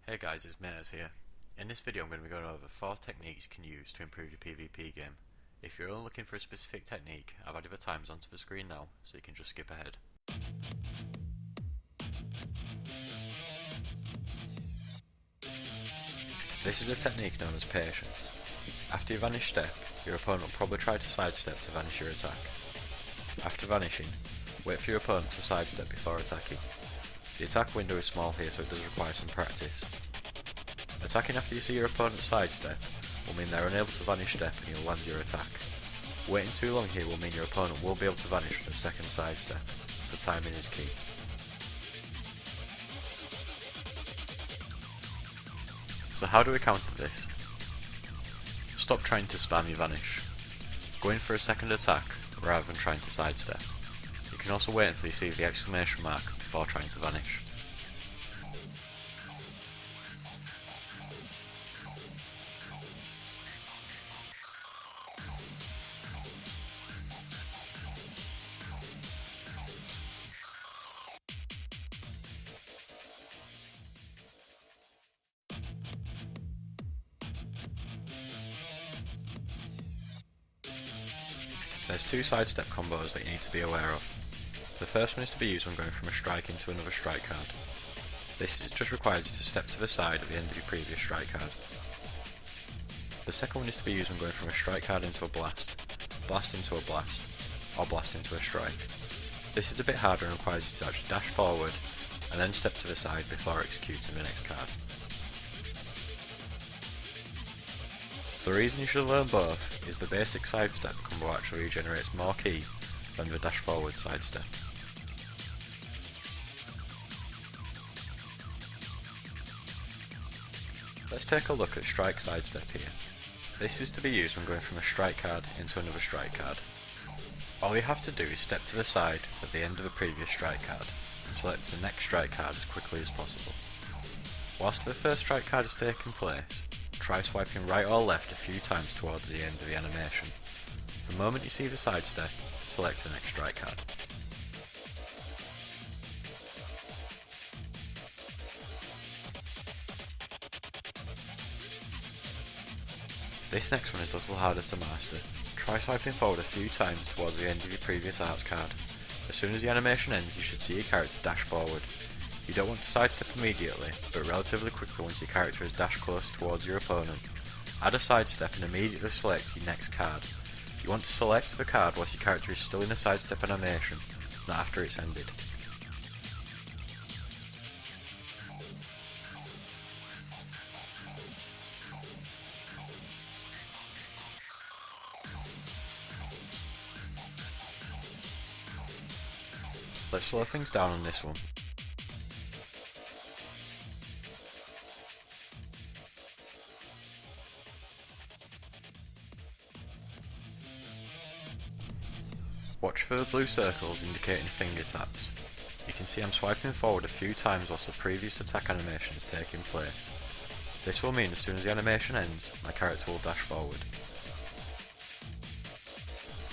Hey guys, it's Mares here. In this video I'm going to be going over 4 techniques you can use to improve your PvP game. If you're only looking for a specific technique, I've added the times onto the screen now, so you can just skip ahead. This is a technique known as patience. After you vanish step, your opponent will probably try to sidestep to vanish your attack. After vanishing, wait for your opponent to sidestep before attacking. The attack window is small here, so it does require some practice. Attacking after you see your opponent sidestep will mean they're unable to vanish step and you'll land your attack. Waiting too long here will mean your opponent will be able to vanish with a second sidestep, so timing is key. So how do we counter this? Stop trying to spam your vanish. Go in for a second attack rather than trying to sidestep. You can also wait until you see the exclamation mark before trying to vanish. There's 2 sidestep combos that you need to be aware of. The first one is to be used when going from a strike into another strike card. This just requires you to step to the side at the end of your previous strike card. The second one is to be used when going from a strike card into a blast, blast into a blast, or blast into a strike. This is a bit harder and requires you to actually dash forward and then step to the side before executing the next card. The reason you should learn both is the basic sidestep combo actually regenerates more ki than the dash forward sidestep. Let's take a look at strike sidestep here. This is to be used when going from a strike card into another strike card. All you have to do is step to the side at the end of a previous strike card and select the next strike card as quickly as possible. Whilst the first strike card is taking place, try swiping right or left a few times towards the end of the animation. The moment you see the sidestep, select the next strike card. This next one is a little harder to master. Try swiping forward a few times towards the end of your previous arts card. As soon as the animation ends, you should see your character dash forward. You don't want to sidestep immediately, but relatively quickly once your character is dashed close towards your opponent. Add a sidestep and immediately select your next card. You want to select the card whilst your character is still in the sidestep animation, not after it's ended. Let's slow things down on this one. Watch for the blue circles indicating finger taps. You can see I'm swiping forward a few times whilst the previous attack animation is taking place. This will mean as soon as the animation ends, my character will dash forward.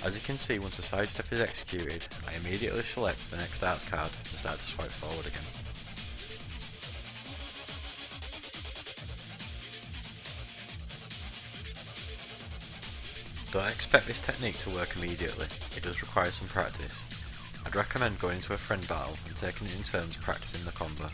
As you can see, once the sidestep is executed, I immediately select the next arts card and start to swipe forward again. Don't expect this technique to work immediately, it does require some practice. I'd recommend going into a friend battle and taking it in turns practicing the combo.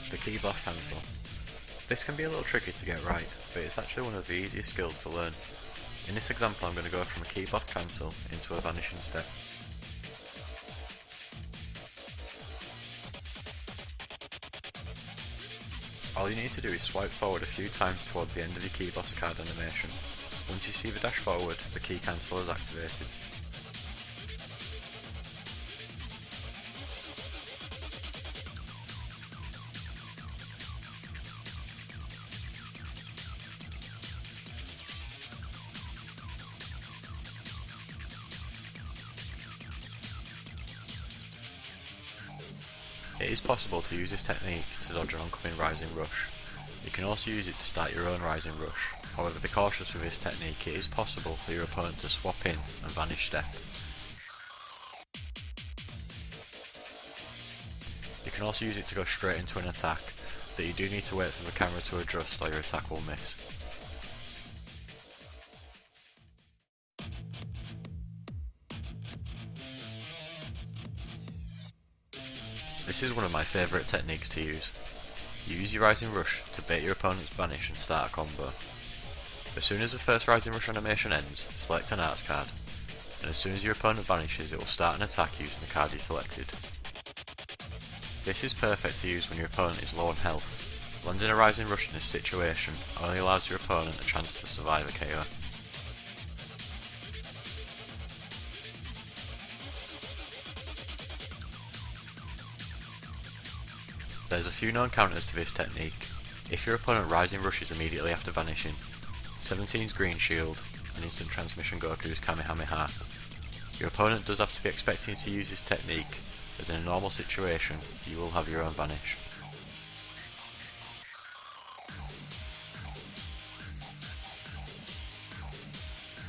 The key boss cancel. This can be a little tricky to get right, but it's actually one of the easiest skills to learn. In this example I'm going to go from a key boss cancel into a vanishing step. All you need to do is swipe forward a few times towards the end of your key boss card animation. Once you see the dash forward, the key cancel is activated. It is possible to use this technique to dodge an oncoming rising rush. You can also use it to start your own rising rush. However, be cautious with this technique. It is possible for your opponent to swap in and vanish step. You can also use it to go straight into an attack, but you do need to wait for the camera to adjust or your attack will miss. This is one of my favourite techniques to use. You use your rising rush to bait your opponent's vanish and start a combo. As soon as the first rising rush animation ends, select an arts card, and as soon as your opponent vanishes it will start an attack using the card you selected. This is perfect to use when your opponent is low on health. Landing a rising rush in this situation only allows your opponent a chance to survive a KO. There's a few known counters to this technique. If your opponent rising rushes immediately after vanishing, 17's green shield, and instant transmission Goku's Kamehameha. Your opponent does have to be expecting to use this technique, as in a normal situation you will have your own vanish.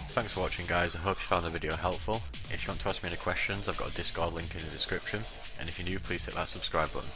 Thanks for watching guys, I hope you found the video helpful. If you want to ask me any questions, I've got a Discord link in the description, and if you're new please hit that subscribe button.